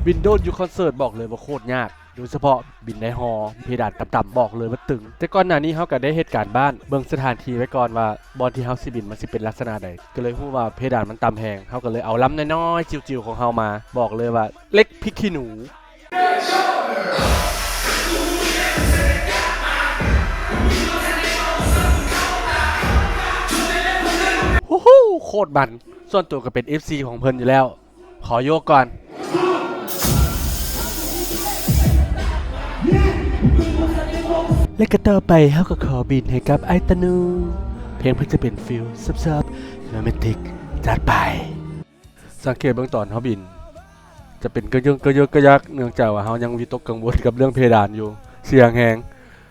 บินโดนยูคอนเสิร์ตบอกเลยว่าโคตรยากโดยเฉพาะบินในฮอเพดานต่ำๆบอกเลยว่าตึงแต่ก่อนหน้านี้เขาก็ได้เหตุการณ์บ้านเบิ่งสถานที่ไว้ก่อนว่าบอลที่เฮาสิบินมันสิเป็นลักษณะใดก็เลยรู้ว่าเพดานมันต่ำแหงเขาก็เลยเอาล้ำน้อยๆจิ๋วๆของเฮามาบอกเลยว่าเล็กพริกขี้หนูฮู้ฮู้โคตรมันส่วนตัวก็เป็น FC ของเพิ่นอยู่แล้วขอโยกก่อนและก็ต่อไปเฮาก็ขอบินให้กับไอตานูเพลงเพิ่นจะเป็นฟิลซับๆโรแมนติกจัดไปสังเกตเบื้องตอนเฮาบินจะเป็นกระยักเนื่องจากว่าเฮายังวิตกกังวลกับเรื่องเพดานอยู่เสียงแฮง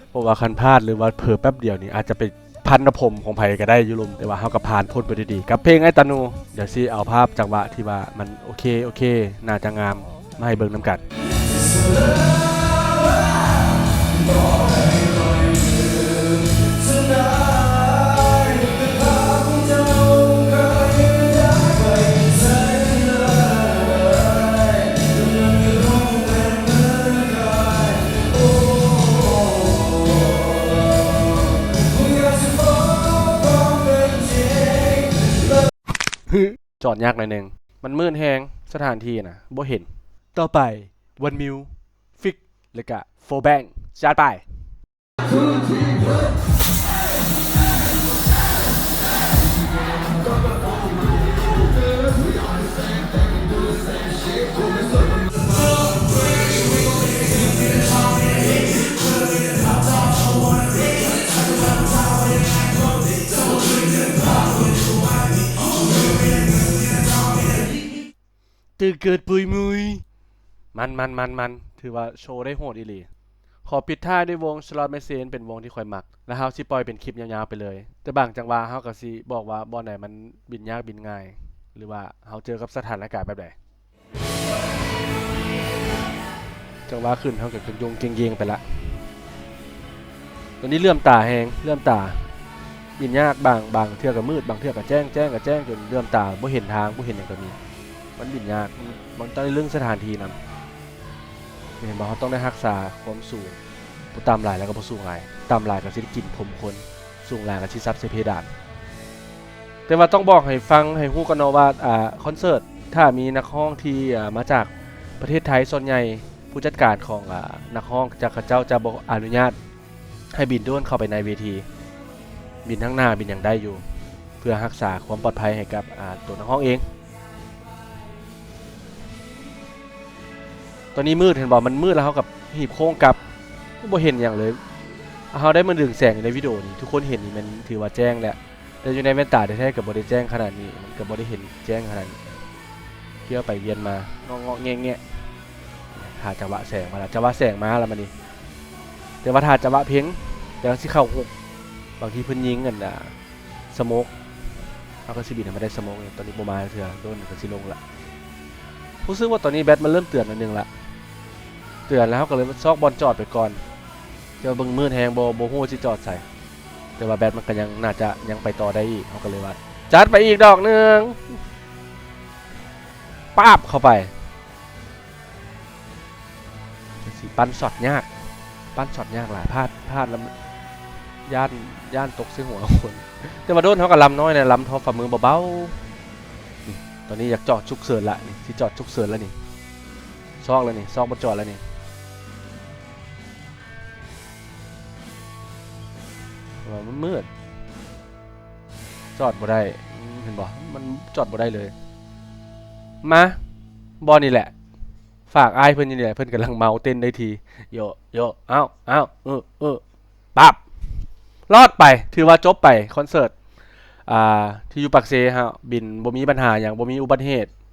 เพราะว่าคันพลาดหรือว่าเผลอแป๊บเดียวนี่อาจจะเป็นพันนผมของไผก็ได้อยู่ลมแต่ว่าเฮาก็ผ่านพ้นไปได้ดีกับเพลงไอตานูเดี๋ยวสิเอาภาพจังหวะที่ว่ามันโอเคน่าจะงามมาให้เบิ่งนำกันจอดยากหน่อยนึงมันมืดแฮงสถานที่นะบ่เห็นต่อไปวันมิวฟิกแล้วก็โฟแบงจัดไปตื่นเกิดปุยมุยมันถือว่าโชว์ได้โหดอีหลีขอปิดท้ายด้วยวง Slot Machine เป็นวงที่ค่อยมักแล้วเฮาสิปล่อยเป็นคลิปยาวๆไปเลยแต่บางจังหวะเฮาก็สิบอกว่าบ่ไหนมันบินยากบินง่ายหรือว่าเฮาเจอกับสถานการณ์แบบใดจังหวะขึ้นเฮาก็ยงเก่งๆไปละตอนนี้เลื่อมตาแฮงเลื่อมตาบินยากบางเทื่อก็มืดบางเทื่อก็แจ้งจนเลื่อมตาบ่เห็นทางบ่เห็นหยังก็มีมันบินยากมันต้องเรื่องสถานที่นำเห็นบอกเขาต้องได้รักษาความสูงตามหลายแล้วก็บ่สูงหลายตามหลายก็สิได้กินผมคนสูงหลายก็สิซับใส่เพดานแต่ว่าต้องบอกให้ฟังให้ฮู้กันเนาะว่าคอนเสิร์ตถ้ามีนักร้องที่มาจากประเทศไทยส่วนใหญ่ผู้จัดการของนักร้องจากเขาเจ้าจะบ่อนุญาตให้บินโดรนเข้าไปในเวทีบินข้างหน้าบินอย่างได้อยู่เพื่อรักษาความปลอดภัยให้กับตัวนักร้องเองตอนนี้มืดเห็นบอกมันมืดแล้วเขากับหีบโค้งกับบ่เห็นอย่างเลยเขาได้มาดึงแสงในวิดีโอนี้ทุกคนเห็นนี่มันถือว่าแจ้งแหละแต่อยู่ในแว่นตาแท้ๆกับบ่ได้แจ้งขนาดนี้มันกับบ่ได้เห็นแจ้งขนาดนี้เที่ยวไปเวียนมางอแงะหาจังหวะแสงมาแล้วจังหวะแสงมาแล้วมันนี่แต่ว่าถ้าจังหวะเพียงแต่สิเข้าหกบางทีเพิ่นยิงกันสโมกเขาก็สิบินมาได้สโมกตอนนี้บ่มาเถื่อโดนก็สิลงละรู้สึกว่าตอนนี้แบตมันเริ่มเตือนนิดนึงละเตือนแล้วก็เลยซอกบอลจอดไปก่อนเดี๋ยวเบิ่งมืดแฮงโบฮู้สิจอดใส่แต่ว่าแบตมันก็ยังน่าจะยังไปต่อได้อีกเขาก็เลยว่าจัดไปอีกดอกนึงป๊าบเข้าไปสิปั้นช็อตยากหลายพลาดแล้วย่านตกใส่หัวคนแต่ว่าโดนเขาก็ลำน้อยนะลำทอฝ่ามือเบาๆตอนนี้อยากจอดฉุกเฉินละนี่ที่จอดฉุกเฉินแล้วนี่ซอกแล้วนี่ซอกบนจอดแล้วนี่มันมืดจอดบ่ได้เห็นบ่มันจอดบ่ได้เลยมาบอลนี่แหละฝากอายเพื่อนนี่แหละเพื่อนกำลังเมาเต้นได้ทีโยเอ้าปั๊บรอดไปถือว่าจบไปคอนเสิร์ตที่อยู่ปักเซฮะบินบ่มีปัญหาอย่างบ่มีอุบัติเหตุ